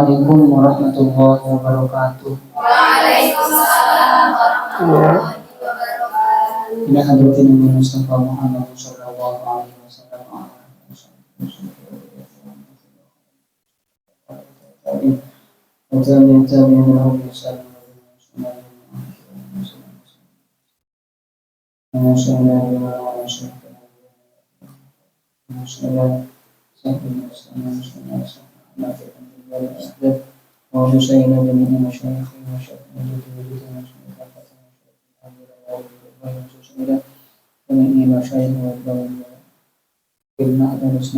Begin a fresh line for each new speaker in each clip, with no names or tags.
Assalamualaikum warahmatullahi wabarakatuh.
Waalaikumsalam warahmatullahi wabarakatuh.
Ila hadratin Mustafa Muhammad sallallahu alaihi wasallam.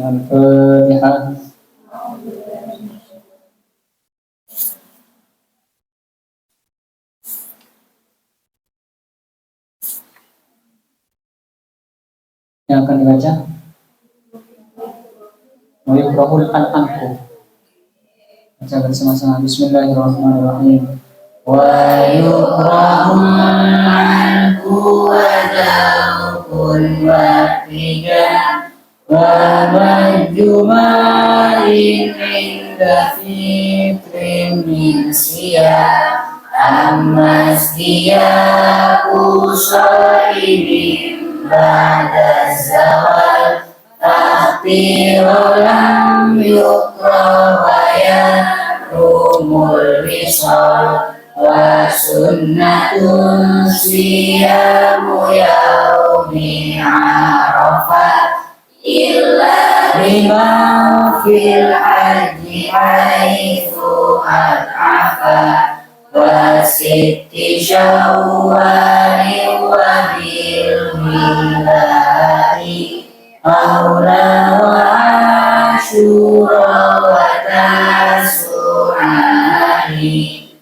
Al-Fatihah. Yang akan dibaca Wayukrahul al-anku. Baca bersama-sama. Bismillahirrahmanirrahim. Wayukrahul anku wajahukun watiga wa majuma'in inda fitrin min siyah ammas diyaku sa'imin ba'da zawal lam yukra wa yarumul wisal wa sunnatun siyamu yaumi arafat illa lima fil haji haithu ad'afa wa sitti syawwali wa bil miladi Aula wa Ashura wa Tasu'ani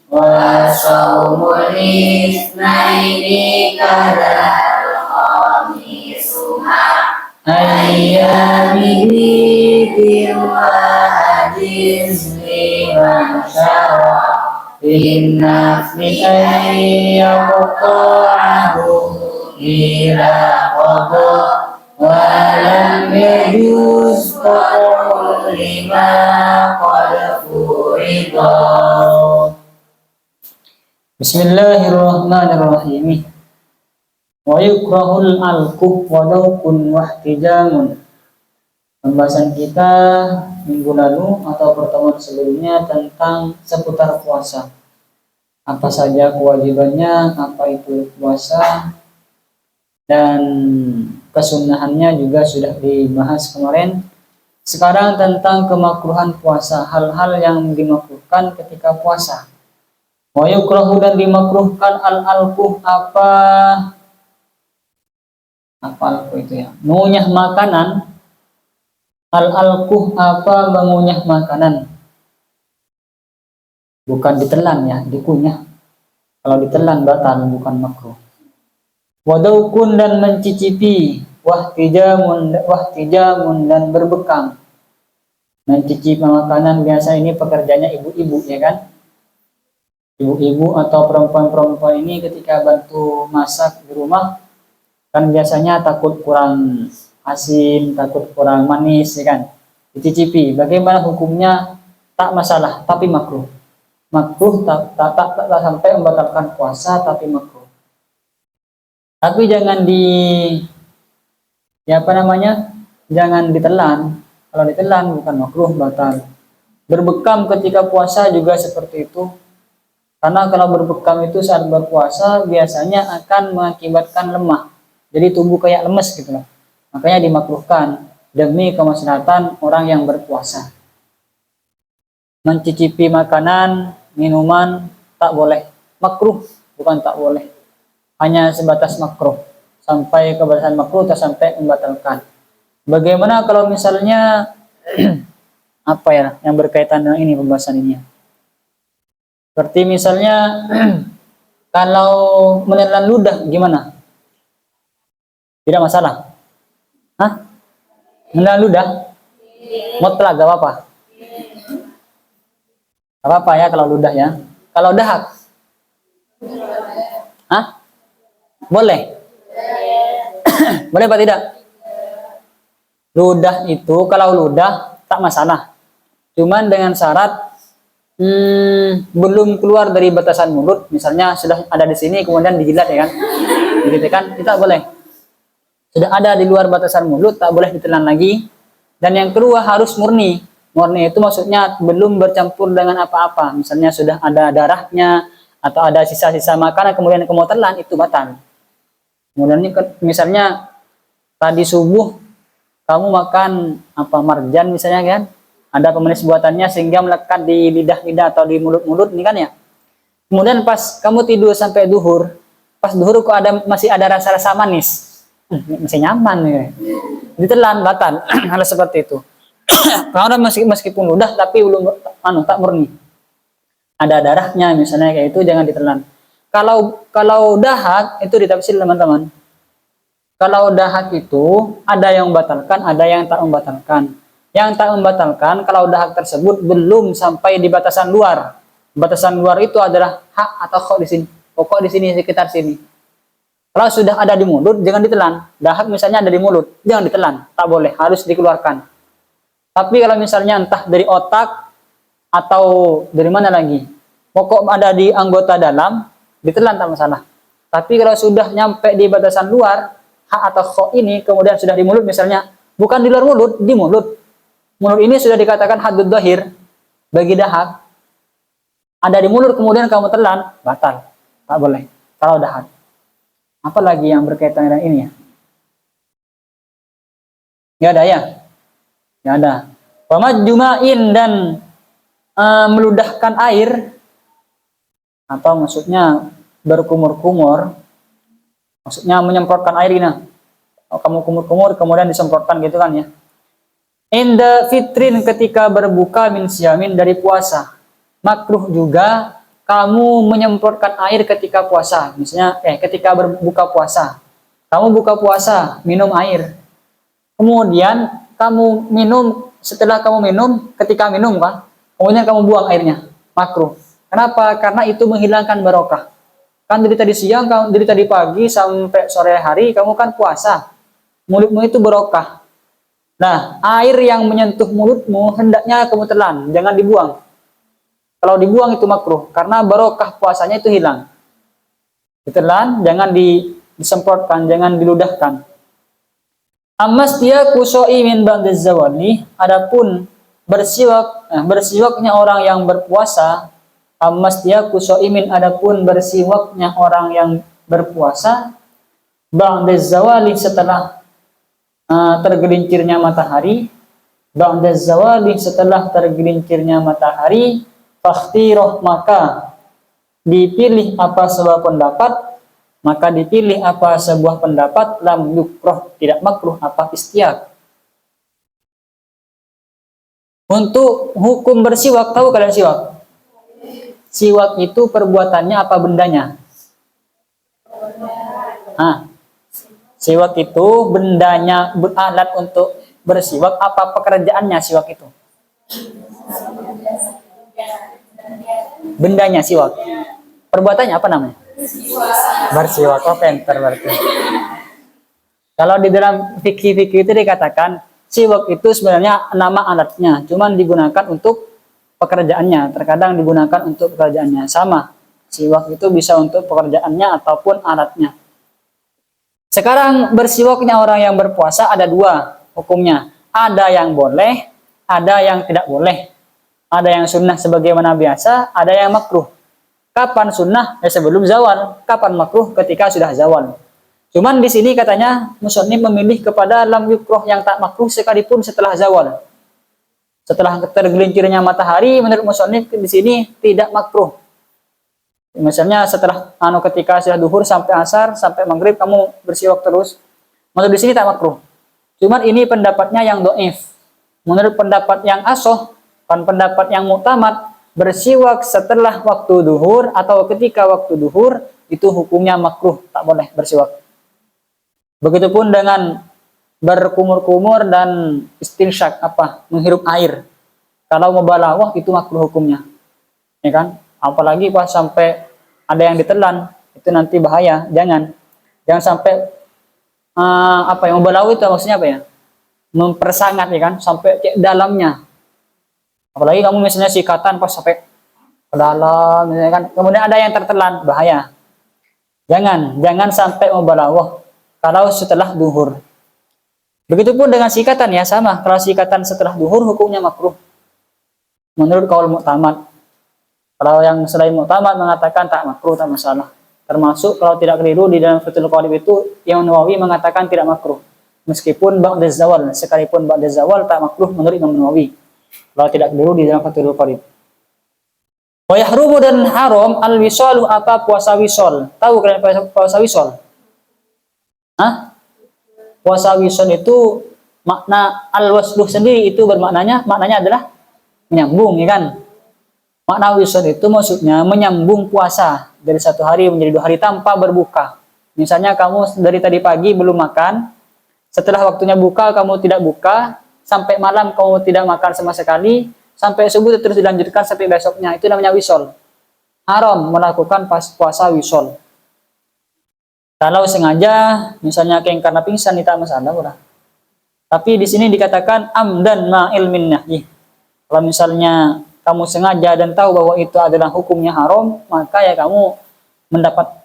wa Sawmul Itsnaini kadal khamisuma ayyamihi wa ajiz liman syara binnafli ayyabqa'ahu ila qadha walam yajuz qawlu lima qad furida. Bismillahirrahmanirrahim. Wa yukrahul alqu wa dawkun wahtijamun. Pembahasan kita minggu lalu atau pertemuan sebelumnya tentang seputar puasa. Apa saja kewajibannya, apa itu puasa, dan kesunahannya juga sudah dibahas kemarin. Sekarang tentang kemakruhan puasa, hal-hal yang dimakruhkan ketika puasa. Wa yukrahu dan dimakruhkan al-alquh apa alquh itu ya? Mengunyah makanan. Al-alquh apa mengunyah makanan? Bukan ditelan ya, dikunyah. Kalau ditelan batal, bukan makruh. Wadaukun dan mencicipi, wahtijamun dan berbekam. Mencicipi makanan biasa ini pekerjaannya ibu-ibu ya kan? Ibu-ibu atau perempuan-perempuan ini ketika bantu masak di rumah kan biasanya takut kurang asin, takut kurang manis ya kan? Dicicipi. Bagaimana hukumnya? Tak masalah, tapi makruh. Makruh tak sampai membatalkan puasa, tapi makruh. Tapi jangan jangan ditelan. Kalau ditelan bukan makruh, batal. Berbekam ketika puasa juga seperti itu. Karena kalau berbekam itu saat berpuasa biasanya akan mengakibatkan lemah. Jadi tubuh kayak lemes gitu loh. Makanya dimakruhkan demi kemaslahatan orang yang berpuasa. Mencicipi makanan, minuman tak boleh. Makruh, bukan tak boleh. Hanya sebatas makruh, sampai ke batasan makruh tak sampai membatalkan. Bagaimana kalau misalnya apa ya yang berkaitan dengan ini pembahasan ini? Seperti misalnya kalau menelan ludah gimana? Tidak masalah. Hah? Menelan ludah? Mutlak gak apa-apa. Gak apa-apa ya kalau ludah ya. Kalau dahak? Hah? Boleh? Boleh apa tidak? Ludah itu kalau ludah tak masalah. Cuman dengan syarat belum keluar dari batasan mulut, misalnya sudah ada di sini kemudian dijilat ya kan, begitu kan, itu tak boleh. Sudah ada di luar batasan mulut, tak boleh ditelan lagi. Dan yang kedua harus murni. Murni itu maksudnya belum bercampur dengan apa-apa, misalnya sudah ada darahnya atau ada sisa-sisa makanan kemudian kamu telan, itu batal. Kemudian misalnya tadi subuh kamu makan apa, marjan misalnya kan, ada pemanis buatannya sehingga melekat di lidah-lidah atau di mulut-mulut ini kan ya. Kemudian pas kamu tidur sampai duhur, pas duhur kok masih ada rasa-rasa manis, masih nyaman ya, ditelan, batal. Hal seperti itu. Karena meskipun udah tapi belum tak murni, ada darahnya misalnya kayak itu, jangan ditelan. Kalau dahak itu ditafsir teman-teman. Kalau dahak itu ada yang membatalkan, ada yang tak membatalkan. Yang tak membatalkan kalau dahak tersebut belum sampai di batasan luar. Batasan luar itu adalah hak atau kok di sini. Pokok di sini, sekitar sini. Kalau sudah ada di mulut, jangan ditelan. Dahak misalnya ada di mulut, jangan ditelan. Tak boleh, harus dikeluarkan. Tapi kalau misalnya entah dari otak atau dari mana lagi, pokok ada di anggota dalam, ditelan tak masalah. Tapi kalau sudah nyampe di batasan luar, hak atau kok ini kemudian sudah di mulut misalnya, bukan di luar mulut, di mulut. Mulut ini sudah dikatakan haddud dhahir bagi dahak. Ada di mulut kemudian kamu telan, batal. Tak boleh kalau dahak. Apalagi yang berkaitan dengan ini ya? Nggak ada ya? Nggak ada. Pamajjumain dan meludahkan air, atau maksudnya berkumur-kumur, maksudnya menyemprotkan air ini. Kamu kumur-kumur kemudian disemprotkan gitu kan ya. Inda fitrin, ketika berbuka min siyamin, dari puasa. Makruh juga kamu menyemprotkan air ketika puasa. Misalnya ketika berbuka puasa. Kamu buka puasa, minum air. Kemudian kamu minum, setelah kamu minum, ketika minum kan, kemudian kamu buang airnya. Makruh. Kenapa? Karena itu menghilangkan barokah. Kan dari tadi siang, dari tadi pagi sampai sore hari kamu kan puasa. Mulutmu itu barokah. Nah, air yang menyentuh mulutmu hendaknya kamu telan, jangan dibuang. Kalau dibuang itu makruh, karena barokah puasanya itu hilang. Ditelan, jangan disemprotkan, jangan diludahkan. Ammas dia kusoi min ba'daz zawali, adapun bersiwaknya orang yang berpuasa, ammas dia kusoi min, adapun bersiwaknya orang yang berpuasa, ba'daz zawali, setelah tergelincirnya matahari, ba'daz zawali, setelah tergelincirnya matahari, fakhtiroh, maka dipilih apa sebuah pendapat, maka dipilih apa sebuah pendapat, lam yukroh, tidak makruh, apa istiak. Untuk hukum bersiwak, tahu kalian siwak? Siwak itu perbuatannya apa bendanya? Siwak itu bendanya, alat untuk bersiwak, apa pekerjaannya siwak itu? Bendanya siwak. Perbuatannya apa namanya? Bersiwak. Oh, pinter berarti. Kalau di dalam fikih-fikih itu dikatakan siwak itu sebenarnya nama alatnya, cuman digunakan untuk pekerjaannya. Terkadang digunakan untuk pekerjaannya. Sama. Siwak itu bisa untuk pekerjaannya ataupun alatnya. Sekarang bersiwaknya orang yang berpuasa ada dua hukumnya. Ada yang boleh, ada yang tidak boleh. Ada yang sunnah sebagaimana biasa, ada yang makruh. Kapan sunnah? Sebelum zawal. Kapan makruh? Ketika sudah zawal. Cuman di sini katanya musannif memilih kepada lam yukroh, yang tak makruh sekalipun setelah zawal. Setelah tergelincirnya matahari, menurut musannif di sini tidak makruh. Misalnya setelah ketika sudah duhur sampai asar sampai maghrib kamu bersiwak terus, menurut di sini tak makruh. Cuman ini pendapatnya yang doif. Menurut pendapat yang asoh, pendapat yang muktamad, bersiwak setelah waktu duhur atau ketika waktu duhur itu hukumnya makruh, tak boleh bersiwak. Begitupun dengan berkumur-kumur dan istinsyak, menghirup air. Kalau mubalawah itu makruh hukumnya, ya kan? Apalagi pas sampai ada yang ditelan, itu nanti bahaya. Jangan sampai yang mubalawah itu maksudnya apa ya? Mempersangat, ya kan? Sampai dalamnya. Apalagi kamu misalnya sikatan pas sampai ke dalam, misalnya kan. Kemudian ada yang tertelan, bahaya. Jangan sampai mubalawah kalau setelah duhur. Begitupun dengan sikatan ya, sama. Kalau sikatan setelah duhur hukumnya makruh. Menurut kaul mu'tamad. Kalau yang selain mu'tamad mengatakan tak makruh, tak masalah. Termasuk kalau tidak keliru di dalam Fathul Qorib itu Imam Nawawi mengatakan tidak makruh. Meskipun ba'da zawal, sekalipun ba'da zawal tak makruh menurut Imam Nawawi. Kalau tidak keliru di dalam Fathul Qorib. Wa yahrumu dan haram al-wisalu apa puasa wisol. Tahu kalian puasa wisol? Hah? Puasa wisol itu makna al-wasluh sendiri itu maknanya adalah menyambung, ya kan? Makna wisol itu maksudnya menyambung puasa dari satu hari menjadi 2 hari tanpa berbuka. Misalnya kamu dari tadi pagi belum makan, setelah waktunya buka kamu tidak buka, sampai malam kamu tidak makan sama sekali, sampai subuh terus dilanjutkan sampai besoknya, itu namanya wisol. Haram melakukan puasa wisol. Kalau sengaja, misalnya kayak karena pingsan, tidak masalah udah. Tapi di sini dikatakan amdan ma ilmin nahyi. Kalau misalnya kamu sengaja dan tahu bahwa itu adalah hukumnya haram, maka ya kamu mendapat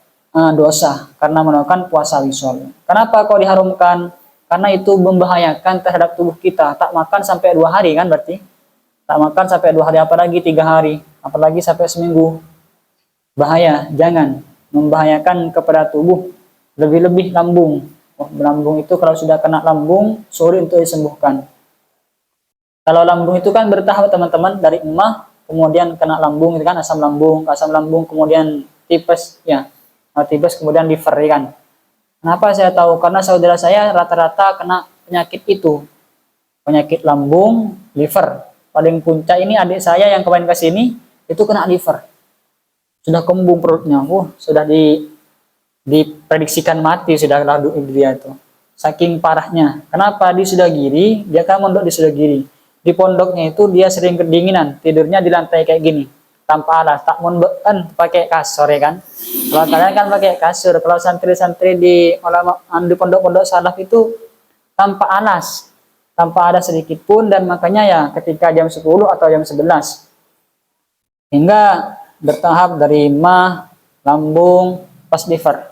dosa karena melakukan puasa wisol. Kenapa kau diharamkan? Karena itu membahayakan terhadap tubuh kita. Tak makan sampai 2 hari kan berarti? Tak makan sampai 2 hari, apalagi 3 hari, apalagi sampai seminggu. Bahaya, jangan. Membahayakan kepada tubuh, lebih-lebih lambung. Lambung itu kalau sudah kena lambung, sulit untuk disembuhkan. Kalau lambung itu kan bertahap teman-teman, dari emah, kemudian kena lambung, itu kan asam lambung, kemudian tipes, ya, tipes, kemudian liver, kan. Kenapa saya tahu? Karena saudara saya rata-rata kena penyakit itu, penyakit lambung, liver. Paling puncak ini adik saya yang kemarin ke sini itu kena liver, sudah kembung perutnya, sudah diprediksikan mati sudah lalu dia itu, saking parahnya. Kenapa? Di Sudagiri, dia kan mondok di Sudagiri. Di pondoknya itu dia sering kedinginan, tidurnya di lantai kayak gini, tanpa alas, tak mondok kan pakai kasur, ya kan. Kalau kalian kan pakai kasur, kalau santri-santri di pondok-pondok salaf itu tanpa alas, tanpa ada sedikit pun, dan makanya ya ketika jam 10 atau jam 11 hingga bertahap dari mah, lambung, pas liver.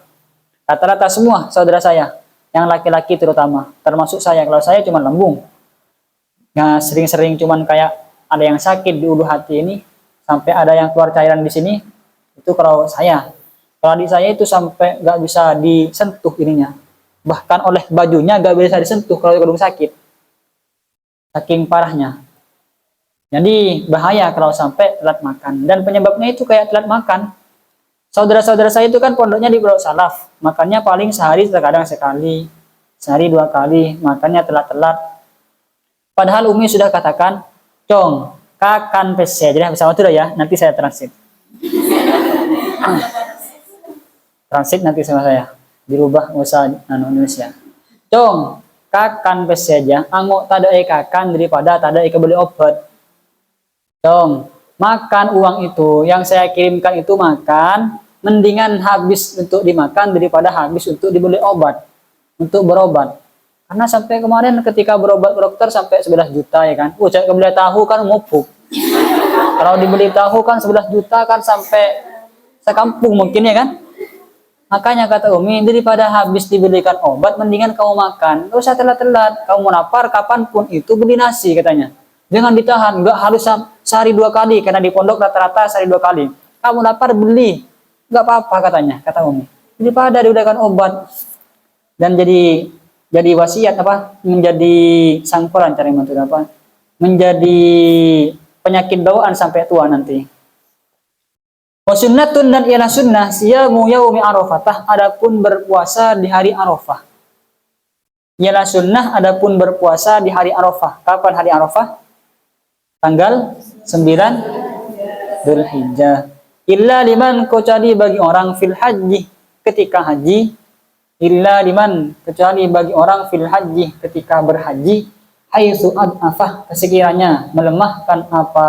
Rata-rata semua saudara saya, yang laki-laki terutama, termasuk saya. Kalau saya cuma lambung. Nah, sering-sering cuman kayak ada yang sakit di ulu hati ini, sampai ada yang keluar cairan di sini. Itu kalau saya. Kalau di saya itu sampai nggak bisa disentuh ininya. Bahkan oleh bajunya nggak bisa disentuh kalau gedung sakit. Saking parahnya. Jadi bahaya kalau sampai telat makan. Dan penyebabnya itu kayak telat makan. Saudara-saudara saya itu kan pondoknya di Pondok Salaf. Makannya paling sehari terkadang sekali. Sehari 2 kali. Makannya telat-telat. Padahal Umi sudah katakan, Cong, kakan pese. Jadi bersama itu ya. Nanti saya transit. Transit nanti sama saya. Dirubah usaha Indonesia. Cong, kakan pese aja. Angok tada kakan daripada tada beli obat. Dong, makan uang itu yang saya kirimkan itu makan, mendingan habis untuk dimakan daripada habis untuk dibeli obat, untuk berobat. Karena sampai kemarin ketika berobat ke dokter sampai 11 juta, ya kan. Cek beli tahu kan mupuk. Kalau dibeli tahu kan 11 juta kan sampai sekampung mungkin, ya kan. Makanya kata Umi, daripada habis dibelikan obat, mendingan kamu makan. Gak usah telat-telat, kamu mau lapar kapanpun itu beli nasi katanya. Jangan ditahan, nggak harus sehari 2 kali, karena di pondok rata-rata sehari 2 kali. Kamu lapar beli, nggak apa-apa katanya, kata Umi. Daripada diberikan obat dan jadi wasiat apa, menjadi sangkuran cara mentu apa, menjadi penyakit bawaan sampai tua nanti. Wasunnatun dan ialah sunnah siyamu yaumi Arafatah, adapun berpuasa di hari Arafah. Ialah sunnah adapun berpuasa di hari Arafah. Kapan hari Arafah? Tanggal 9 Dzulhijjah. Illa liman, kecuali bagi orang fil haji ketika haji. Illa liman, kecuali bagi orang fil haji ketika berhaji. Haitsu ad'afah, sekiranya melemahkan apa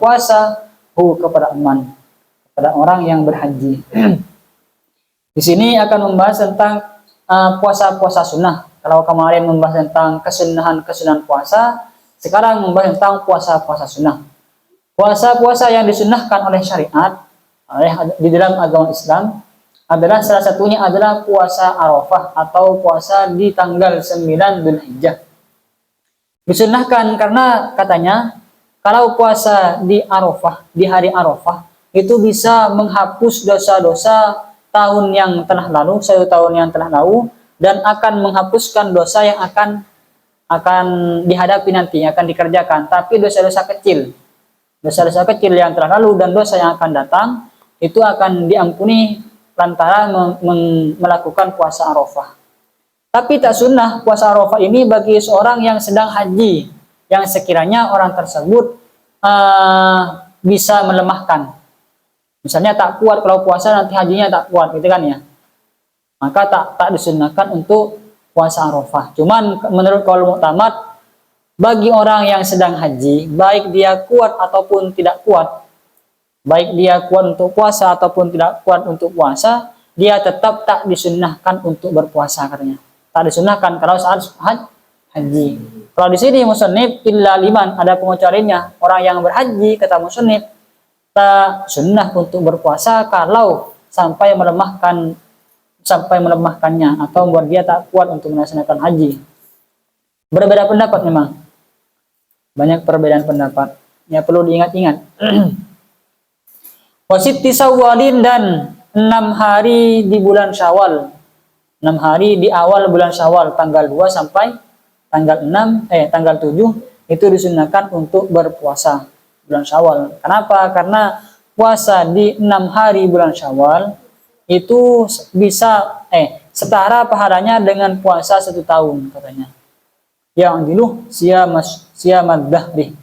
puasa kepada aman, kepada orang yang berhaji. Di sini akan membahas tentang puasa-puasa sunnah. Kalau kemarin membahas tentang kesunahan puasa, sekarang membahas tentang puasa-puasa sunnah. Puasa-puasa yang disunnahkan oleh syariat di dalam agama Islam adalah salah satunya adalah puasa Arafah atau puasa di tanggal 9 Dzulhijjah. Disunnahkan karena katanya kalau puasa di Arafah, di hari Arafah itu bisa menghapus dosa-dosa tahun yang telah lalu, 1 tahun yang telah lalu, dan akan menghapuskan dosa yang akan dihadapi nanti, akan dikerjakan. Tapi dosa-dosa kecil yang telah lalu dan dosa yang akan datang itu akan diampuni lantaran melakukan puasa Arafah. Tapi tak sunnah puasa Arafah ini bagi seorang yang sedang haji, yang sekiranya orang tersebut bisa melemahkan. Misalnya tak kuat kalau puasa, nanti hajinya tak kuat gitu kan ya. Maka tak disunnahkan untuk puasa Arafah. Cuman menurut qaul mu'tamad, bagi orang yang sedang haji, baik dia kuat ataupun tidak kuat, baik dia kuat untuk puasa ataupun tidak kuat untuk puasa, dia tetap tak disunnahkan untuk berpuasa katanya. Tak disunnahkan kalau saat haji. Kalau di sini musannif illa liman, ada pengecualiannya. Orang yang berhaji kata musannif tak sunnah untuk berpuasa kalau sampai melemahkannya atau membuat dia tak kuat untuk melaksanakan haji. Berbeda pendapat memang. Banyak perbedaan pendapat. Ya perlu diingat-ingat. Wasitti Syawalin dan 6 hari di bulan Syawal. 6 hari di awal bulan Syawal, tanggal 2 sampai tanggal 7 itu disunahkan untuk berpuasa bulan Syawal. Kenapa? Karena puasa di 6 hari bulan Syawal itu bisa setara pahalanya dengan puasa 1 tahun katanya. Yang diluh siyamad dahri.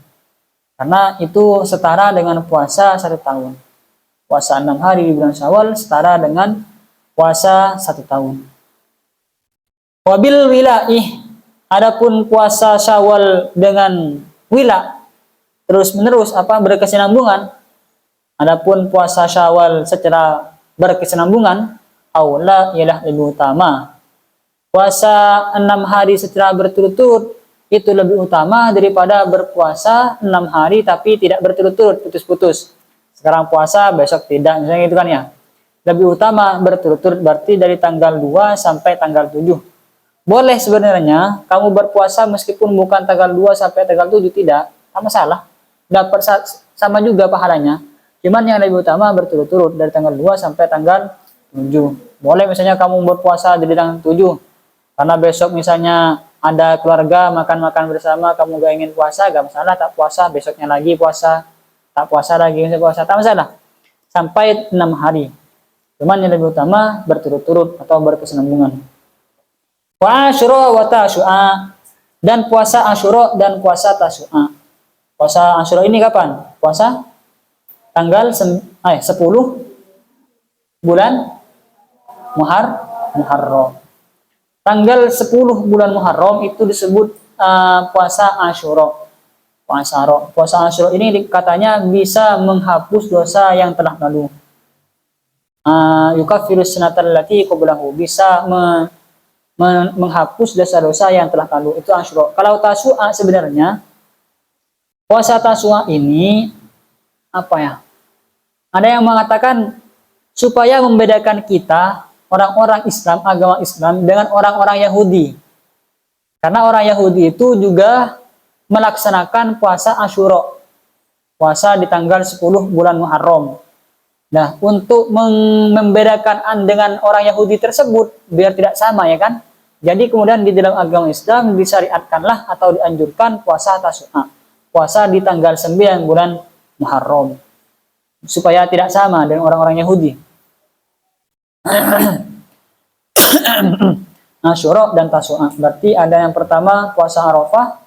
Karena itu setara dengan puasa 1 tahun. Puasa 6 hari di bulan Syawal setara dengan puasa 1 tahun. Wabil wilaih, adapun puasa Syawal dengan wila terus menerus berkesinambungan. Adapun puasa Syawal secara berkesinambungan, aula ialah lebih utama. Puasa 6 hari secara berturut-turut itu lebih utama daripada berpuasa 6 hari tapi tidak berturut-turut, putus-putus. Sekarang puasa, besok tidak, misalnya gitu kan ya. Lebih utama berturut-turut, berarti dari tanggal 2 sampai tanggal 7. Boleh sebenarnya kamu berpuasa meskipun bukan tanggal 2 sampai tanggal 7, tidak masalah. Dapat sama juga pahalanya. Cuman yang lebih utama berturut-turut dari tanggal 2 sampai tanggal 7. Boleh misalnya kamu berpuasa dari tanggal 7 karena besok misalnya ada keluarga makan-makan bersama, kamu gak ingin puasa, gak masalah, tak puasa, besoknya lagi puasa, tak puasa lagi, puasa, tak masalah. Sampai 6 hari. Cuman yang lebih utama berturut-turut atau berkesinambungan. Wa Asyura wa Tasyu'a, dan puasa Asyura dan puasa Tasyu'a. Puasa Asyura ini kapan? Puasa tanggal 10 bulan Muharram. Tanggal 10 bulan Muharram itu disebut puasa Asyura. Puasa Asyura ini katanya bisa menghapus dosa yang telah lalu. Yukaffirus sanatal lati qablahu, bisa menghapus dosa-dosa yang telah lalu. Itu Asyura. Kalau Tasyu'a sebenarnya puasa Tasyu'a ini ada yang mengatakan supaya membedakan kita orang-orang Islam, agama Islam dengan orang-orang Yahudi. Karena orang Yahudi itu juga melaksanakan puasa Asyura. Puasa di tanggal 10 bulan Muharram. Nah, untuk membedakan dengan orang Yahudi tersebut biar tidak sama ya kan. Jadi kemudian di dalam agama Islam disyariatkanlah atau dianjurkan puasa Tasyu'a. Puasa di tanggal 9 bulan Muharram. Supaya tidak sama dengan orang-orang Yahudi. Asyura dan Tasyu'a. Berarti ada yang pertama puasa Arafah,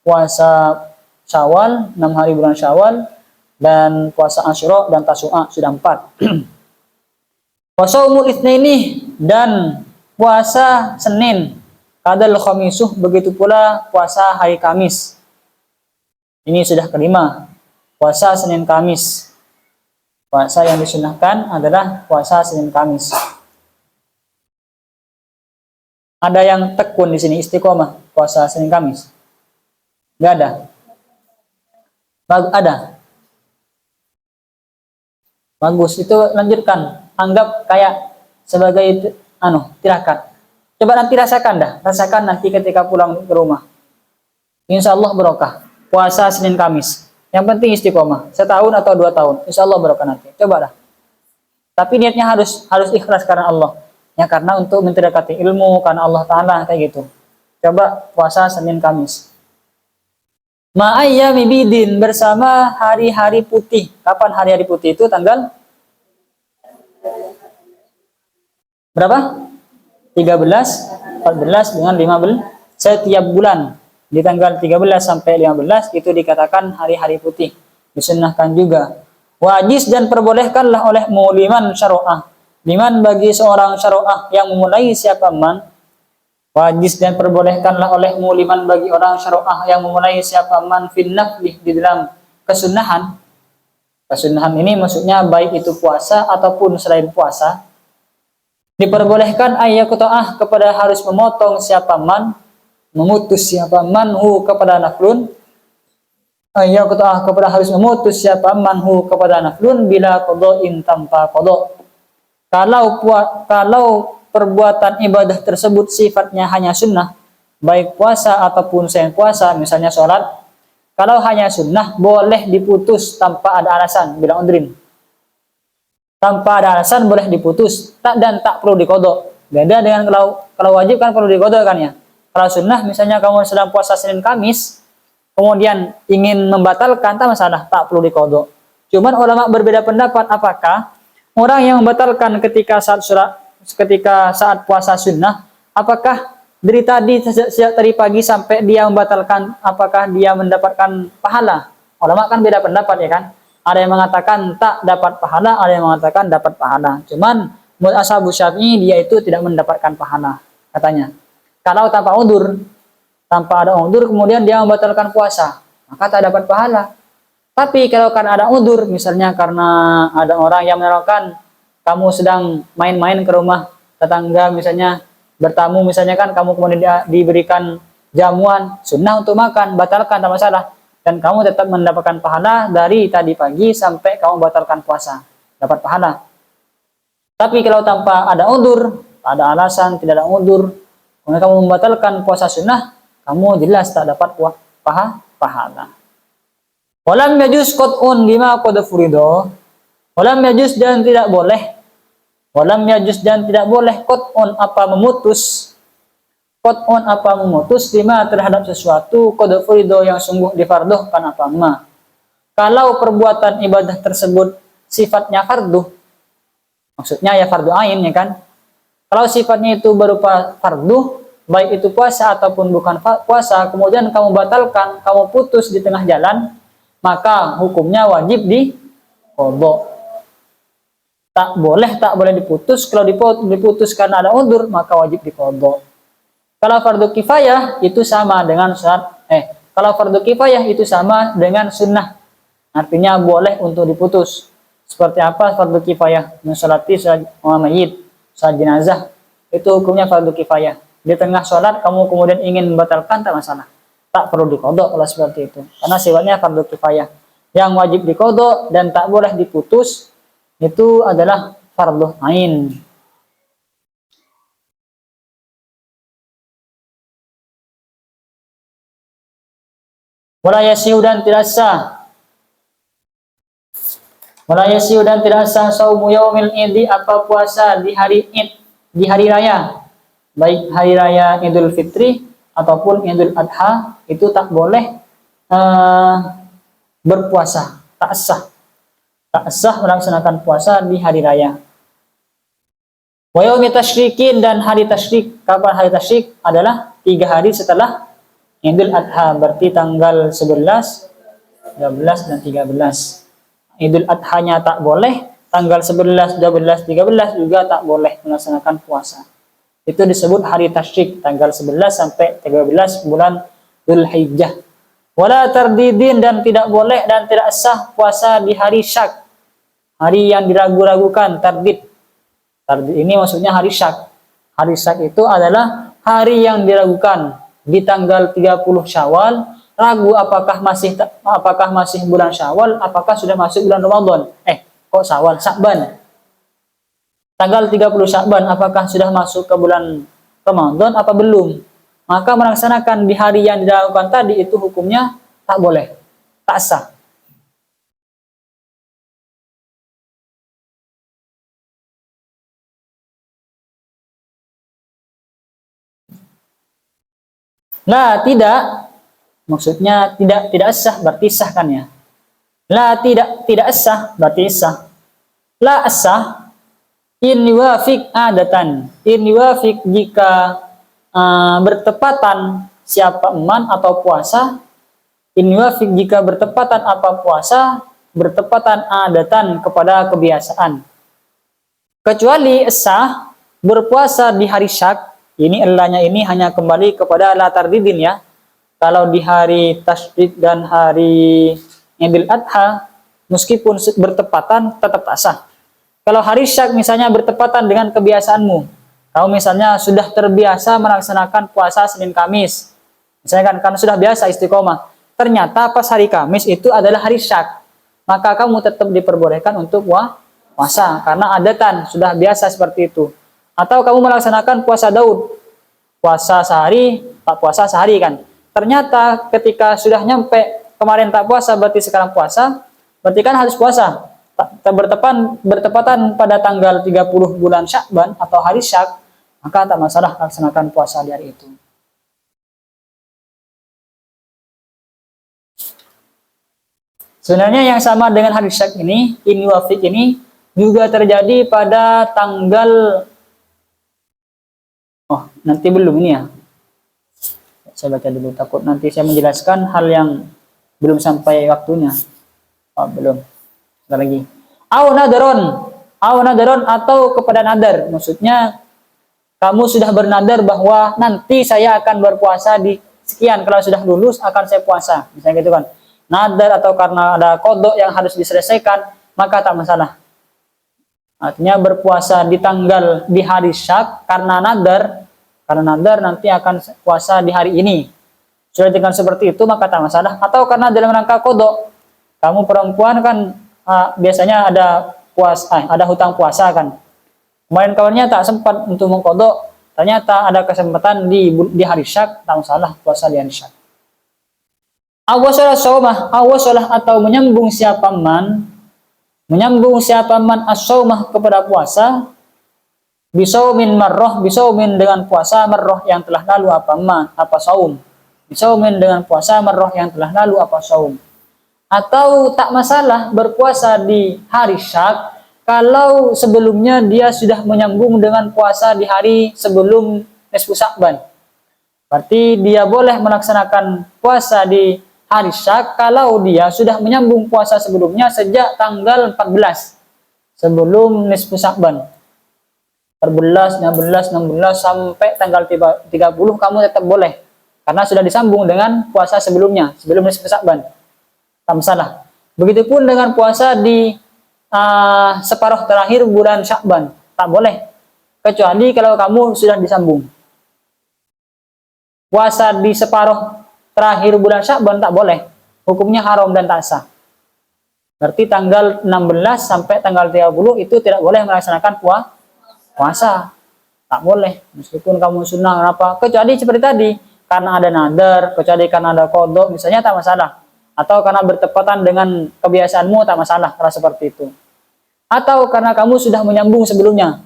puasa Syawal, 6 hari bulan Syawal, dan puasa Asyura dan Tasyu'a, sudah 4. Puasa Shaumul Itsnaini, dan puasa Senin. Kadal Khamisuh, begitu pula puasa hari Kamis. Ini sudah kelima. Puasa Senin Kamis. Puasa yang disunahkan adalah puasa Senin Kamis. Ada yang tekun di sini istiqomah puasa Senin Kamis? Enggak ada. Ada. Bagus, itu lanjutkan. Anggap kayak sebagai tirakat. Coba nanti rasakan nanti ketika pulang ke rumah. Insya Allah barokah. Puasa Senin Kamis. Yang penting istiqomah. Setahun atau 2 tahun. Insya Allah barokah nanti. Coba dah. Tapi niatnya harus ikhlas karena Allah. Ya karena untuk mendekati ilmu karena Allah Ta'ala kayak gitu. Coba puasa Senin Kamis. Ma'ayyami bidin bersama hari-hari putih. Kapan hari-hari putih itu? Tanggal berapa? 13, 14 dengan 15 setiap bulan. Di tanggal 13 sampai 15 itu dikatakan hari-hari putih. Disunnahkan juga. Wajib dan perbolehkanlah olehmu liman syara'ah. Liman bagi seorang syara'ah yang memulai siapa man. Wajib dan perbolehkanlah olehmu liman bagi orang syara'ah yang memulai siapa man fin nafli di dalam kesunahan. Kesunahan ini maksudnya baik itu puasa ataupun selain puasa. Diperbolehkan ayyaqta'ah kepada harus memotong siapa man, memutus siapa manhu kepada naflun. Ayyaqta'ah kepada harus memutus siapa manhu kepada naflun bila qada'in tanpa qada'. Kalau perbuatan ibadah tersebut sifatnya hanya sunnah, baik puasa ataupun selain puasa, misalnya sholat, kalau hanya sunnah boleh diputus tanpa ada alasan, bila udrin. Tanpa ada alasan boleh diputus dan tak perlu dikodok. Beda dengan kalau wajib kan perlu dikodok kan ya. Kalau sunnah misalnya kamu sedang puasa Senin Kamis, kemudian ingin membatalkan, tak masalah, tak perlu dikodok. Cuman ulama berbeda pendapat apakah orang yang membatalkan ketika saat puasa sunnah, apakah dari tadi sejak tadi pagi sampai dia membatalkan, apakah dia mendapatkan pahala? Ulama kan beda pendapat ya kan. Ada yang mengatakan tak dapat pahala, ada yang mengatakan dapat pahala. Cuman menurut Ashabu Syafi'i dia itu tidak mendapatkan pahala katanya. Kalau tanpa ada udzur kemudian dia membatalkan puasa, maka tak dapat pahala. Tapi kalau kan ada udzur, misalnya karena ada orang yang menerangkan kamu sedang main-main ke rumah tetangga, misalnya bertamu, misalnya kan kamu kemudian diberikan jamuan sunnah untuk makan, batalkan tak masalah. Dan kamu tetap mendapatkan pahala dari tadi pagi sampai kamu batalkan puasa, dapat pahala. Tapi kalau tanpa ada udzur, ada alasan, tidak ada udzur, kemudian kamu membatalkan puasa sunnah, kamu jelas tak dapat pahala. Walam yajuz qat'un lima qad furido. Walam yajuz dan tidak boleh. Walam yajuz dan tidak boleh qat'un apa memutus. Qat'un apa memutus lima terhadap sesuatu qad furido yang sungguh difarduhkan apa ma. Kalau perbuatan ibadah tersebut sifatnya fardu, maksudnya ya fardu ain ya kan. Kalau sifatnya itu berupa fardu, baik itu puasa ataupun bukan puasa, kemudian kamu batalkan, kamu putus di tengah jalan, maka hukumnya wajib diqadha. Tak boleh diputus. Kalau diputus karena ada udzur, maka wajib diqadha. Kalau fardu kifayah itu sama dengan kalau fardu kifayah itu sama dengan sunnah. Artinya boleh untuk diputus. Seperti apa fardu kifayah? Mensolati mayit, salat jenazah, itu hukumnya fardu kifayah. Di tengah sholat kamu kemudian ingin membatalkan, tak masalah. Tak perlu diqadha kalau seperti itu. Karena sifatnya fardu kifayah. Yang wajib diqadha dan tak boleh diputus itu adalah fardu ain. Wala yasihu dan tidak sah. Wala yasihu dan tidak sah saumu yaumil idi apa puasa di hari Id, di hari raya. Baik hari raya Idul Fitri ataupun Idul Adha, itu tak boleh berpuasa, tak sah. Tak sah melaksanakan puasa di hari raya. Wa yaumi tasyrikin dan hari tasyrik. Kapan hari tasyrik? Adalah 3 hari setelah Idul Adha, berarti tanggal 11, 12 dan 13. Idul Adhanya tak boleh, tanggal 11, 12, 13 juga tak boleh melaksanakan puasa. Itu disebut hari tasyrik, tanggal 11 sampai 13 bulan Dzulhijjah. Wala tardidin dan tidak boleh dan tidak sah puasa di hari syak. Hari yang diragu-ragukan, tardid. Tardid ini maksudnya hari syak. Hari syak itu adalah hari yang diragukan. Di tanggal 30 Syawal, ragu apakah masih bulan Syawal, apakah sudah masuk bulan Ramadan. Kok Syawal? Sya'ban. Tanggal 30 Sya'ban, apakah sudah masuk ke bulan Ramadan apa belum? Maka melaksanakan di hari yang dilakukan tadi itu hukumnya tak boleh, tak sah. Lah tidak, maksudnya tidak sah berarti sah kan ya. La tidak sah berarti sah. La sah in yuwafiq adatan. In yuwafiq jika bertepatan siapa eman atau puasa. In yuwafiq jika bertepatan apa puasa, bertepatan adatan kepada kebiasaan. Kecuali sah berpuasa di hari syak. Ini elahnya ini hanya kembali kepada latar didin ya. Kalau di hari Tasyrik dan hari Idul Adha, meskipun bertepatan tetap tak sah. Kalau hari syak misalnya bertepatan dengan kebiasaanmu, kamu misalnya sudah terbiasa melaksanakan puasa Senin Kamis, misalnya kan sudah biasa istiqomah, ternyata pas hari Kamis itu adalah hari syak, maka kamu tetap diperbolehkan untuk puasa karena adatan sudah biasa seperti itu. Atau kamu melaksanakan puasa Daud, puasa sehari, tak puasa sehari kan. Ternyata ketika sudah nyampe kemarin tak puasa, berarti sekarang puasa, berarti kan harus puasa. Bertepatan pada tanggal 30 bulan Sya'ban atau hari Syak, maka tak masalah laksanakan puasa di hari itu. Sebenarnya yang sama dengan hari Syak ini wafiq ini juga terjadi pada tanggal nanti belum ini ya. Saya baca dulu, takut nanti saya menjelaskan hal yang belum sampai waktunya. Belum. Sebentar lagi. Au nadaron atau kepada nadar. Maksudnya kamu sudah bernadar bahwa nanti saya akan berpuasa di sekian, kalau sudah lulus akan saya puasa. Misalnya gitu kan. Nadar atau karena ada kodok yang harus diselesaikan, maka tak masalah. Artinya berpuasa di hari Syak karena nadar nanti akan puasa di hari ini. Sudah dengan seperti itu maka tak masalah. Atau karena dalam rangka kodok, kamu perempuan kan biasanya ada hutang puasa kan. Kemarin kawannya tak sempat untuk mengkodok, ternyata ada kesempatan di hari Syak, tak masalah puasa di hari Syak. Awasalah atau menyambung siapa man as-saumah kepada puasa, bisaumin dengan puasa marroh yang telah lalu apa saum. Bisaumin dengan puasa marroh yang telah lalu apa saum. Atau tak masalah berpuasa di hari Syak kalau sebelumnya dia sudah menyambung dengan puasa di hari sebelum nisfu Sya'ban. Berarti dia boleh melaksanakan puasa di hari Syak kalau dia sudah menyambung puasa sebelumnya sejak tanggal 14 sebelum nisfu Sya'ban. 14, 16 sampai tanggal 30 kamu tetap boleh karena sudah disambung dengan puasa sebelumnya, sebelum nisfu Sya'ban. Tak masalah. Begitupun dengan puasa di separuh terakhir bulan Sya'ban, tak boleh. Kecuali kalau kamu sudah disambung. Puasa di separuh terakhir bulan Sya'ban tak boleh. Hukumnya haram dan tak sah. Berarti tanggal 16 sampai tanggal 30 itu tidak boleh melaksanakan puasa. Tak boleh. Meskipun kamu sunnah apa, kecuali seperti tadi, karena ada nadar, kecuali karena ada kodok, misalnya tak masalah. Atau karena bertepatan dengan kebiasaanmu, tak masalah kalau seperti itu. Atau karena kamu sudah menyambung sebelumnya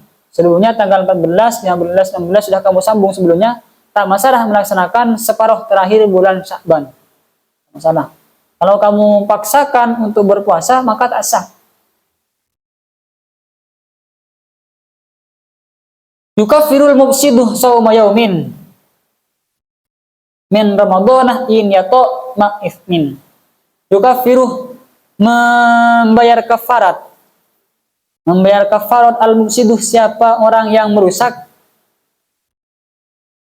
tanggal 14, 15, 16 sudah kamu sambung sebelumnya, tak masalah melaksanakan separuh terakhir bulan Sya'ban. Tak masalah. Kalau kamu paksakan untuk berpuasa, maka tak sah. Yukaffirul mufsiduh sawma yaumin min ramadhanah in yato ma'ithmin. Yukaffiruh membayar kafarat al-mufsiduh siapa orang yang merusak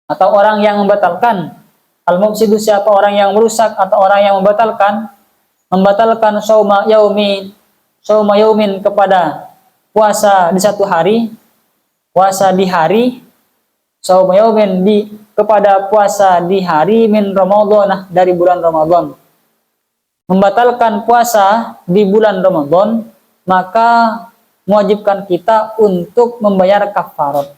atau orang yang membatalkan. Al-mufsiduh siapa orang yang merusak atau orang yang membatalkan sauma yaumin kepada puasa di satu hari, puasa di hari, sauma yaumin kepada puasa di hari min ramadhanah dari bulan Ramadan. Membatalkan puasa di bulan Ramadan maka mewajibkan kita untuk membayar kafarat.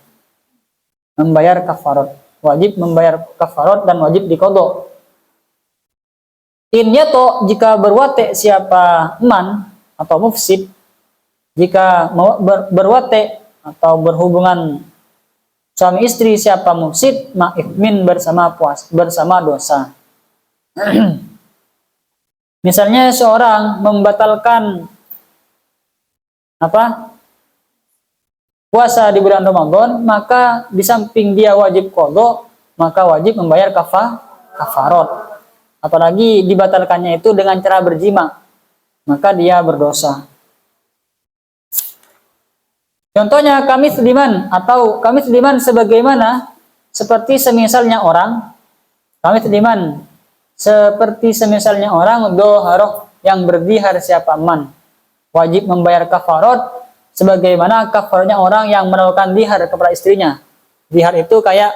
Membayar kafarat. Wajib membayar kafarat dan wajib diqadha. Inyato jika berwate siapa man atau mufsid, jika berwate atau berhubungan suami istri siapa mufsid, ma'ithmin bersama dosa. Misalnya seorang membatalkan puasa di bulan Ramadan, maka di samping dia wajib qadha, maka wajib membayar kafarat. Apalagi dibatalkannya itu dengan cara berjima, maka dia berdosa. Contohnya kamis liman atau kamis liman sebagaimana seperti semisalnya orang doharoh yang berdihar siapa man, wajib membayar kafarat sebagaimana kafarnya orang yang melakukan dihar kepada istrinya. Dihar itu kayak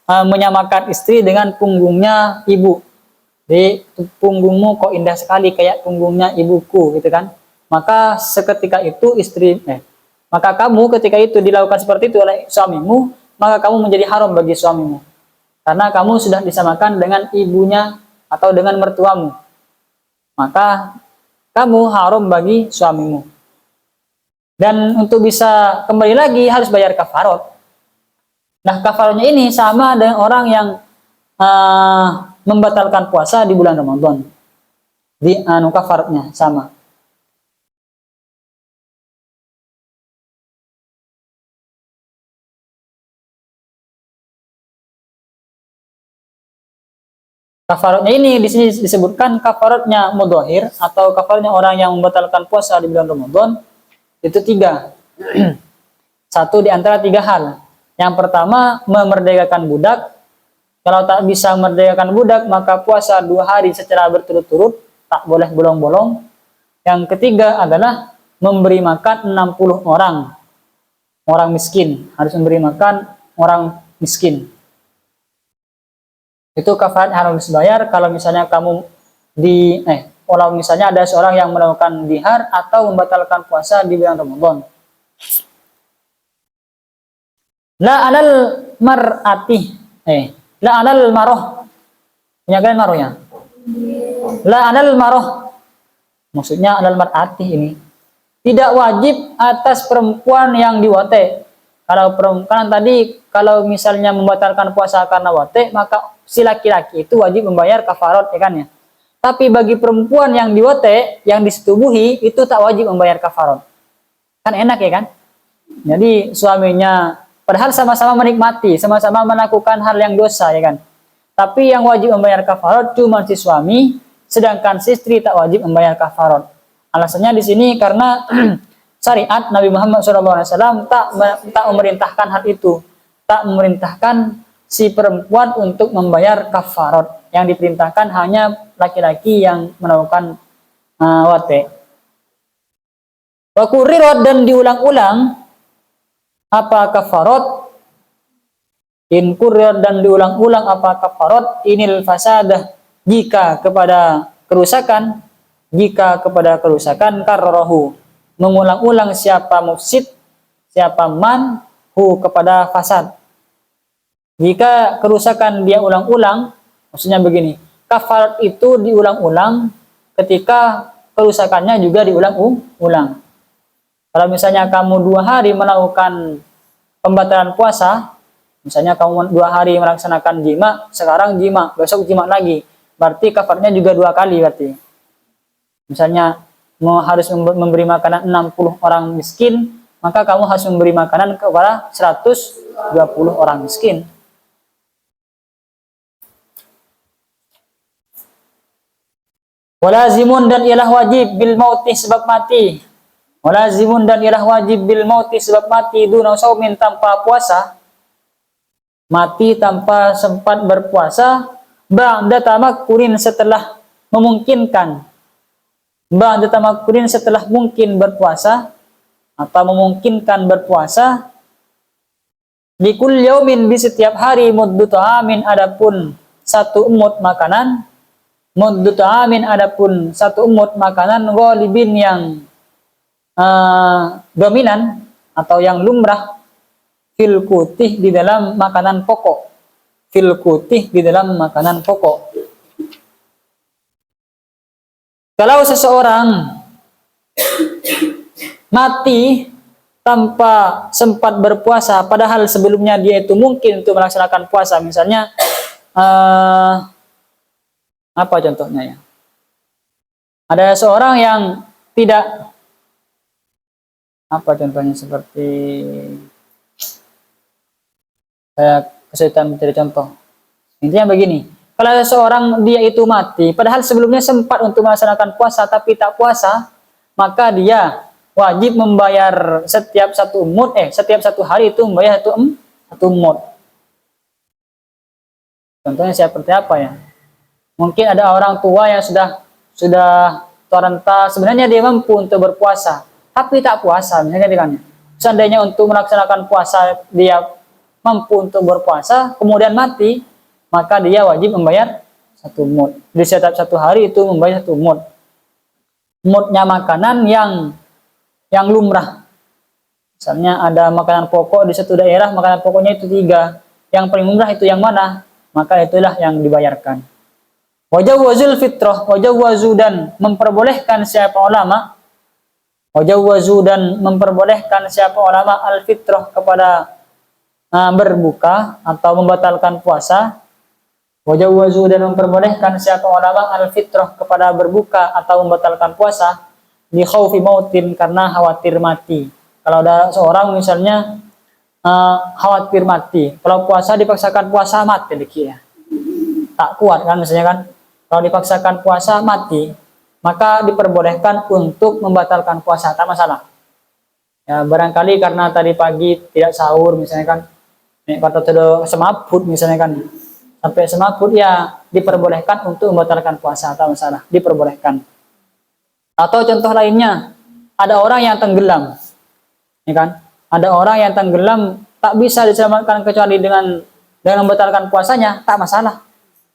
menyamakan istri dengan punggungnya ibu. Jadi punggungmu kok indah sekali kayak punggungnya ibuku gitu kan. Maka seketika itu maka kamu ketika itu dilakukan seperti itu oleh suamimu, maka kamu menjadi haram bagi suamimu. Karena kamu sudah disamakan dengan ibunya atau dengan mertuamu. Maka kamu haram bagi suamimu. Dan untuk bisa kembali lagi harus bayar kafarat. Nah, kafaratnya ini sama dengan orang yang membatalkan puasa di bulan Ramadan. Kafaratnya sama. Kafaratnya ini di sini disebutkan kafaratnya mudhahir atau kafaratnya orang yang membatalkan puasa di bulan Ramadan itu 3. Satu di antara 3 hal. Yang pertama, memerdekakan budak. Kalau tak bisa memerdekakan budak, maka puasa 2 hari secara berturut-turut, tak boleh bolong-bolong. Yang ketiga adalah memberi makan 60 orang miskin. Harus memberi makan orang miskin. Itu kafarat harus dibayar kalau misalnya kalau misalnya ada seorang yang melakukan dihar atau membatalkan puasa di bulan Ramadan. La alal mar'ati la alal maroh. Punya kalian marohnya? La alal maroh. Maksudnya alal mar'ati ini. Tidak wajib atas perempuan yang diwate. Kalau perempuan tadi, kalau misalnya membatalkan puasa karena wate, maka si laki-laki itu wajib membayar kafarat, ya kan ya. Tapi bagi perempuan yang diwate, yang disetubuhi, itu tak wajib membayar kafarat. Kan enak ya kan? Jadi suaminya padahal sama-sama menikmati, sama-sama melakukan hal yang dosa, ya kan. Tapi yang wajib membayar kafarat cuma si suami, sedangkan si istri tak wajib membayar kafarat. Alasannya di sini karena syariat Nabi Muhammad SAW tak memerintahkan hal itu, tak memerintahkan si perempuan untuk membayar kafarat. Yang diperintahkan hanya laki-laki yang melakukan wate. Wa kurirat dan diulang-ulang apa kafarat, in kurirat dan diulang-ulang apa kafarat, inil fasadah jika kepada kerusakan karrohu mengulang-ulang siapa mufsid, siapa man hu kepada fasad. Jika kerusakan dia ulang-ulang, maksudnya begini, kafarat itu diulang-ulang ketika kerusakannya juga diulang-ulang. Kalau misalnya kamu 2 hari melakukan pembatalan puasa, misalnya kamu 2 hari melaksanakan jima, sekarang jima, besok jima lagi, berarti kafaratnya juga 2 kali berarti. Misalnya harus memberi makanan 60 orang miskin, maka kamu harus memberi makanan kepada 120 orang miskin. Walazimun dan ialah wajib bil mauti sebab mati. Walazimun dan ialah wajib bil mauti sebab mati duna saumin tanpa puasa. Mati tanpa sempat berpuasa ba'da tamakkurin setelah memungkinkan. Ba'da tamakkurin setelah mungkin berpuasa atau memungkinkan berpuasa. Likul yaumin di setiap hari muddu ta'amin adapun 1 umut makanan. Muddu ta'amin adapun 1 umut makanan ghalibin yang dominan atau yang lumrah fil kutih di dalam makanan pokok. Fil kutih di dalam makanan pokok. Kalau seseorang mati tanpa sempat berpuasa, padahal sebelumnya dia itu mungkin untuk melaksanakan puasa, misalnya apa contohnya ya? Ada seorang yang tidak, apa contohnya, seperti saya kesulitan mencari contoh. Intinya begini, kalau ada seorang dia itu mati, padahal sebelumnya sempat untuk melaksanakan puasa tapi tak puasa, maka dia wajib membayar setiap setiap 1 hari itu membayar satu mud. Contohnya seperti apa ya? Mungkin ada orang tua yang sudah tua renta, sebenarnya dia mampu untuk berpuasa, tapi tak puasa, misalnya kan. Seandainya untuk melaksanakan puasa dia mampu untuk berpuasa, kemudian mati, maka dia wajib membayar 1 mud. Di setiap 1 hari itu membayar 1 mud. Mudnya makanan yang lumrah. Misalnya ada makanan pokok di satu daerah, makanan pokoknya itu 3. Yang paling lumrah itu yang mana? Maka itulah yang dibayarkan. Wajawazul fitrah, wajawazu dan memperbolehkan siapa ulama, wajawazu dan memperbolehkan siapa ulama al-fitrah kepada berbuka atau membatalkan puasa. Wajawazu dan memperbolehkan siapa ulama al-fitrah kepada berbuka atau membatalkan puasa li khaufi mautin, karena khawatir mati. Kalau ada seorang misalnya khawatir mati, kalau puasa dipaksakan puasa mati dia. Tak kuat kan misalnya kan. Kalau dipaksakan puasa mati, maka diperbolehkan untuk membatalkan puasa, tak masalah. Ya, barangkali karena tadi pagi tidak sahur misalnya kan, kata sudah semaput misalnya kan, sampai semaput ya diperbolehkan untuk membatalkan puasa, tak masalah, diperbolehkan. Atau contoh lainnya, ada orang yang tenggelam, ya kan? Ada orang yang tenggelam tak bisa diselamatkan kecuali dengan membatalkan puasanya, tak masalah.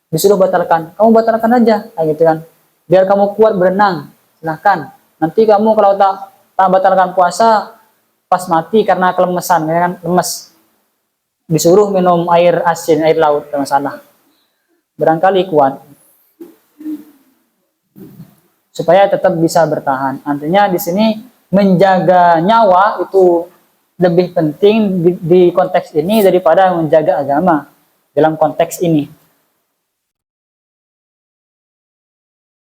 Disuruh batalkan, kamu batalkan aja, kayak gitu kan. Biar kamu kuat berenang, silahkan. Nanti kamu kalau tak batalkan puasa, pas mati karena kelemesan, ya kan, lemes, disuruh minum air asin, air laut, tak masalah. Barangkali kuat, supaya tetap bisa bertahan. Artinya di sini menjaga nyawa itu lebih penting di konteks ini daripada menjaga agama dalam konteks ini.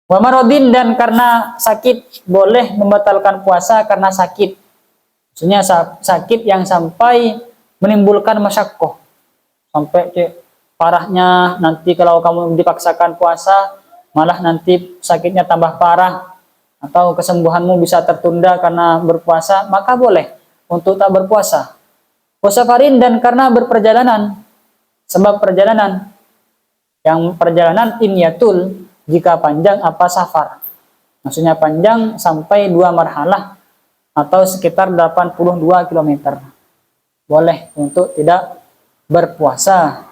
Wa maradin, dan karena sakit, boleh membatalkan puasa karena sakit. Maksudnya sakit yang sampai menimbulkan masyaqqah, sampai parahnya nanti kalau kamu dipaksakan puasa malah nanti sakitnya tambah parah, atau kesembuhanmu bisa tertunda karena berpuasa, maka boleh untuk tak berpuasa. Wasafarin, dan karena berperjalanan, sebab perjalanan, yang perjalanan inyatul, jika panjang apa safar, maksudnya panjang sampai 2 marhalah atau sekitar 82 km, boleh untuk tidak berpuasa,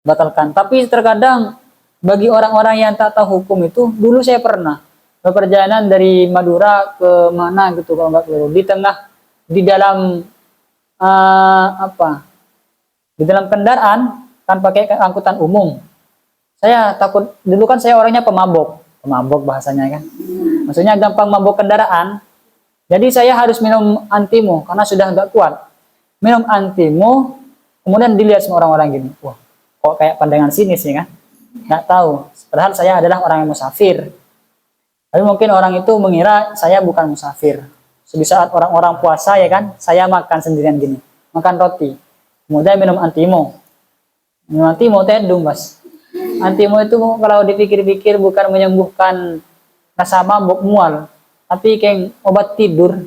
batalkan. Tapi terkadang bagi orang-orang yang tak tahu hukum itu, dulu saya pernah berperjalanan dari Madura ke mana gitu kalau nggak keliru, di dalam di dalam kendaraan kan pakai angkutan umum. Saya takut, dulu kan saya orangnya pemabok bahasanya kan, maksudnya gampang mabok kendaraan. Jadi saya harus minum antimo karena sudah nggak kuat. Minum antimo, kemudian dilihat semua orang-orang gini, wah kok kayak pandangan sinis ya kan, nggak tahu. Padahal saya adalah orang yang musafir. Tapi mungkin orang itu mengira saya bukan musafir. Di saat orang-orang puasa ya kan, saya makan sendirian gini, makan roti, kemudian minum antimo. Minum antimo tedung mas. Antimo itu kalau dipikir-pikir bukan menyembuhkan rasa mabuk mual, tapi kayak obat tidur,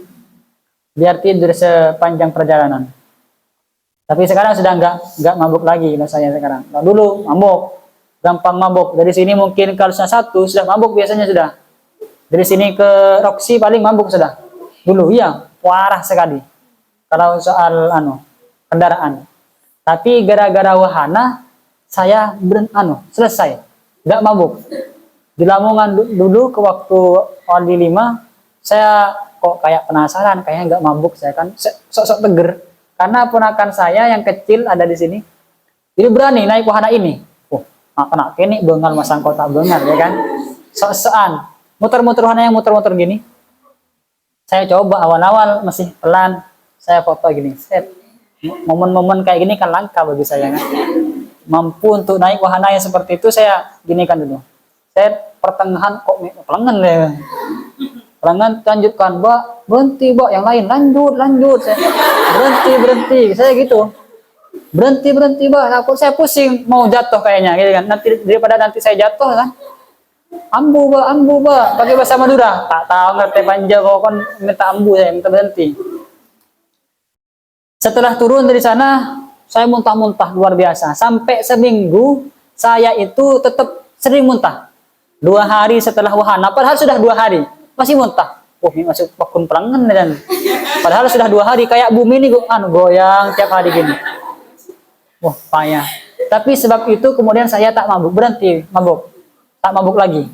biar tidur sepanjang perjalanan. Tapi sekarang sudah nggak mabuk lagi saya sekarang. Kalau dulu mabuk, gampang mabuk. Dari sini mungkin kalau satu sudah mabuk biasanya sudah. Dari sini ke Roxy paling mabuk sudah. Dulu ya parah sekali. Kalau soal kendaraan. Tapi gara-gara wahana saya selesai, nggak mabuk. Di Lamongan dulu ke waktu Wali 5, saya kok kayak penasaran, kayaknya nggak mabuk saya kan, sok-sok teger. Karena ponakan saya yang kecil ada di sini, jadi berani naik wahana ini. Oh, anak ini bengal masang kota bengal ya kan, sok-sokan muter-muter wahana yang muter-muter gini. Saya coba awal-awal masih pelan, saya foto gini, set. Momen-momen kayak gini kan langka bagi saya kan. Mampu untuk naik wahana yang seperti itu saya gini kan dulu. Saya pertengahan kok pelengan deh. Pelengan lanjutkan, Mbak, berhenti, Mbak, yang lain lanjut. Saya, berhenti. Saya gitu. Berhenti, Mbak. Aku saya pusing mau jatuh kayaknya gitu kan. Nanti daripada nanti saya jatuh kan. Ambu, Mbak. Pakai bahasa Madura. Tak tahu ngerti panja kok kan minta ambu, saya minta berhenti. Setelah turun dari sana, saya muntah-muntah luar biasa. Sampai seminggu, saya itu tetap sering muntah. 2 hari setelah wahana, padahal sudah 2 hari, masih muntah. Oh, ini masuk pakun pelangen dan padahal sudah 2 hari, kayak bumi ini goyang tiap hari gini. Wah, payah. Tapi sebab itu kemudian saya tak mabuk, berhenti mabuk. Tak mabuk lagi.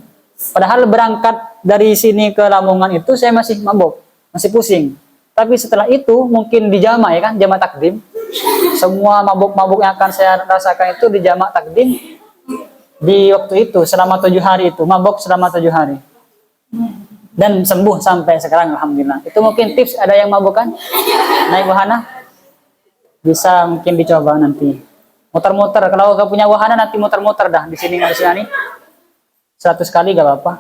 Padahal berangkat dari sini ke Lamongan itu saya masih mabuk, masih pusing. Tapi setelah itu mungkin di jama ya kan, jama takdim. Semua mabuk-mabuk yang akan saya rasakan itu di jama takdim. Di waktu itu selama 7 hari itu, mabuk selama 7 hari. Dan sembuh sampai sekarang alhamdulillah. Itu mungkin tips, ada yang mabuk kan? Naik wahana? Bisa mungkin dicoba nanti. Muter-muter, kalau gak punya wahana nanti muter-muter dah di sini di sini. 100 kali gak apa-apa.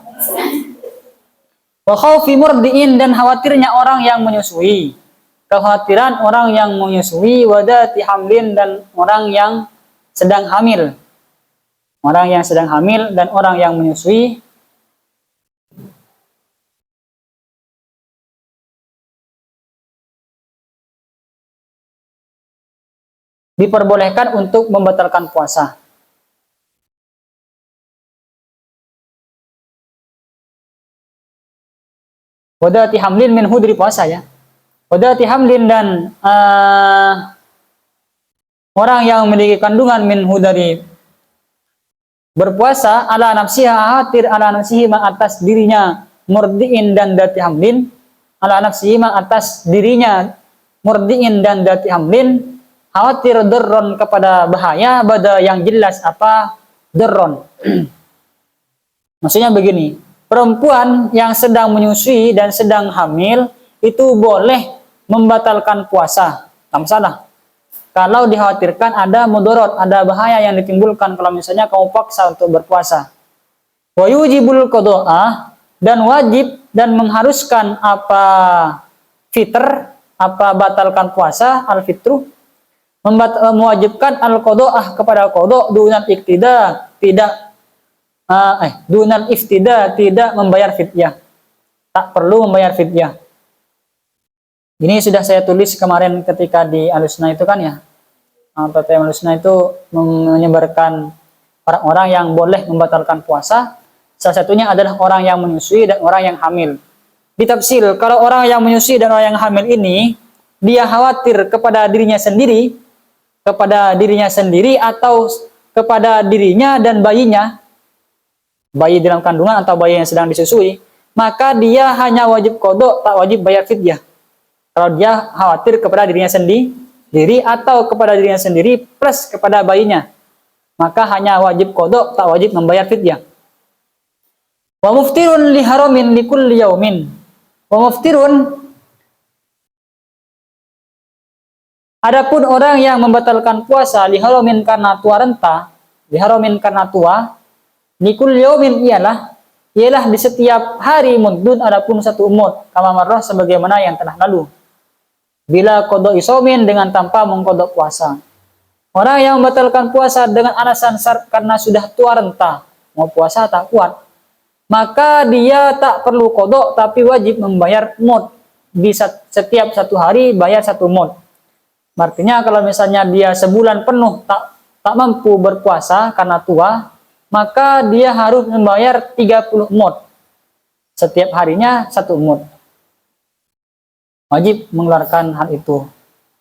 Wa khaufi murdiin, dan khawatirnya orang yang menyusui. Kekhawatiran orang yang menyusui, wadati hamlin, dan orang yang sedang hamil. Orang yang sedang hamil dan orang yang menyusui. Diperbolehkan untuk membatalkan puasa. Wadati hamlin minhu, dari puasa ya. Wadati hamlin, dan orang yang memiliki kandungan minhu, dari berpuasa, ala nafsiha, khawatir ala nafsihi, atas dirinya, murdiin dan dati hamlin, ala nafsihi, atas dirinya, murdiin dan dati hamlin, khawatir darron, kepada bahaya, bada yang jelas apa darron. Maksudnya begini, perempuan yang sedang menyusui dan sedang hamil itu boleh membatalkan puasa, tak masalah. Kalau dikhawatirkan ada mudarat, ada bahaya yang ditimbulkan kalau misalnya kamu paksa untuk berpuasa. Wa yujibul qada'ah, dan wajib dan mengharuskan apa fitr, apa batalkan puasa, al-fitru, mewajibkan al-qada'ah, kepada qada', dunal iktida, tidak dunal iftida, tidak membayar fidyah. Tak perlu membayar fidyah. Ini sudah saya tulis kemarin ketika di Alusna itu kan ya. PPM Alusna itu menyebarkan orang-orang yang boleh membatalkan puasa. Salah satunya adalah orang yang menyusui dan orang yang hamil. Ditafsir, kalau orang yang menyusui dan orang yang hamil ini, dia khawatir kepada dirinya sendiri atau kepada dirinya dan bayinya, bayi dalam kandungan atau bayi yang sedang disusui, maka dia hanya wajib qada, tak wajib bayar fidyah. Kalau dia khawatir kepada dirinya sendiri atau kepada dirinya sendiri plus kepada bayinya, maka hanya wajib qada, tak wajib membayar fidyah. Wa muftirun li haramin li kulli yaumin. Wa muftirun, adapun orang yang membatalkan puasa li haramin, karena tua renta, li haramin karena tua, li kulli yaumin, ialah di setiap hari mudun, adapun 1 mud, kama marrah, sebagaimana yang telah lalu. Bila qada isomin, dengan tanpa mengqada puasa. Orang yang membatalkan puasa dengan alasan syarat karena sudah tua renta, mau puasa tak kuat, maka dia tak perlu qada, tapi wajib membayar mud. Bisa setiap 1 hari bayar 1 mud. Artinya kalau misalnya dia sebulan penuh tak mampu berpuasa karena tua, maka dia harus membayar 30 mud. Setiap harinya 1 mud. Wajib mengeluarkan hal itu.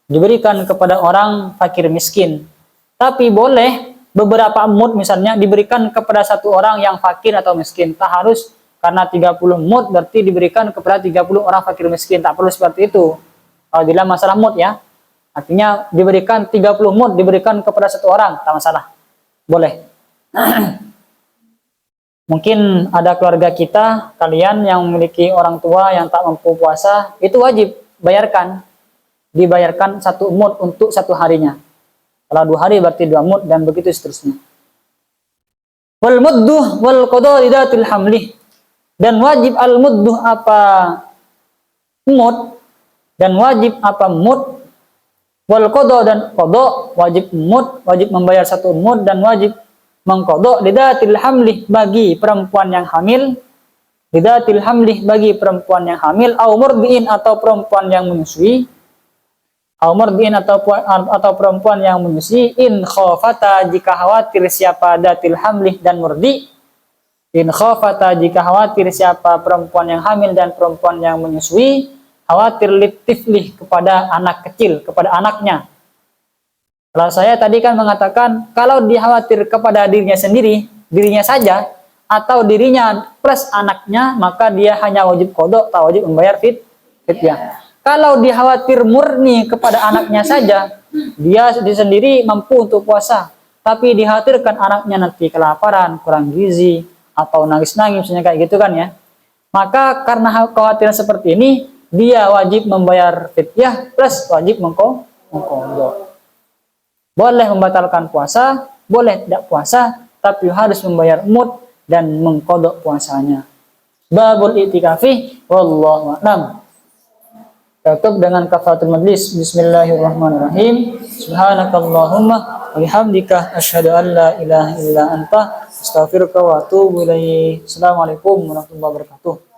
Diberikan kepada orang fakir miskin. Tapi boleh beberapa mud misalnya diberikan kepada 1 orang yang fakir atau miskin. Tak harus karena 30 mud berarti diberikan kepada 30 orang fakir miskin. Tak perlu seperti itu. Kalau dalam masalah mud ya. Artinya diberikan 30 mud diberikan kepada satu orang, tak masalah. Boleh. Mungkin ada keluarga kita, kalian yang memiliki orang tua yang tak mampu puasa, itu wajib bayarkan. Dibayarkan 1 mud untuk 1 harinya. Kalau 2 hari berarti 2 mud dan begitu seterusnya. Wal mudduh wal qada lidatil hamli. Dan wajib al mudduh apa mud dan wajib apa mud, wal qada dan qada, wajib mud, wajib membayar 1 mud dan wajib mengqada lidatil hamli bagi perempuan yang hamil, lidatil hamli bagi perempuan yang hamil, au murdiin atau perempuan yang menyusui, au murdiin atau perempuan yang menyusui, in khafata jika khawatir siapa datil hamli dan murdi, in khafata jika khawatir siapa perempuan yang hamil dan perempuan yang menyusui, khawatir litiflih kepada anak kecil, kepada anaknya. Kalau saya tadi kan mengatakan kalau dikhawatir kepada dirinya sendiri, dirinya saja, atau dirinya plus anaknya, maka dia hanya wajib qada, tak wajib membayar fidyah. Kalau dikhawatir murni kepada anaknya saja, dia sendiri mampu untuk puasa, tapi dikhawatirkan anaknya nanti kelaparan, kurang gizi, atau nangis-nangis, misalnya kayak gitu kan ya. Maka karena kekhawatiran seperti ini, dia wajib membayar fidyah plus wajib mengqada. Boleh membatalkan puasa, boleh tidak puasa, tapi harus membayar mud dan mengqada puasanya. Babul i'tikafi wallahu a'lam. Tutup dengan kafaratul majlis. Bismillahirrahmanirrahim. Subhanakallahumma wa bihamdika asyhadu an la ilaha illa anta astaghfiruka wa atubu ilaik. Assalamualaikum warahmatullahi wabarakatuh.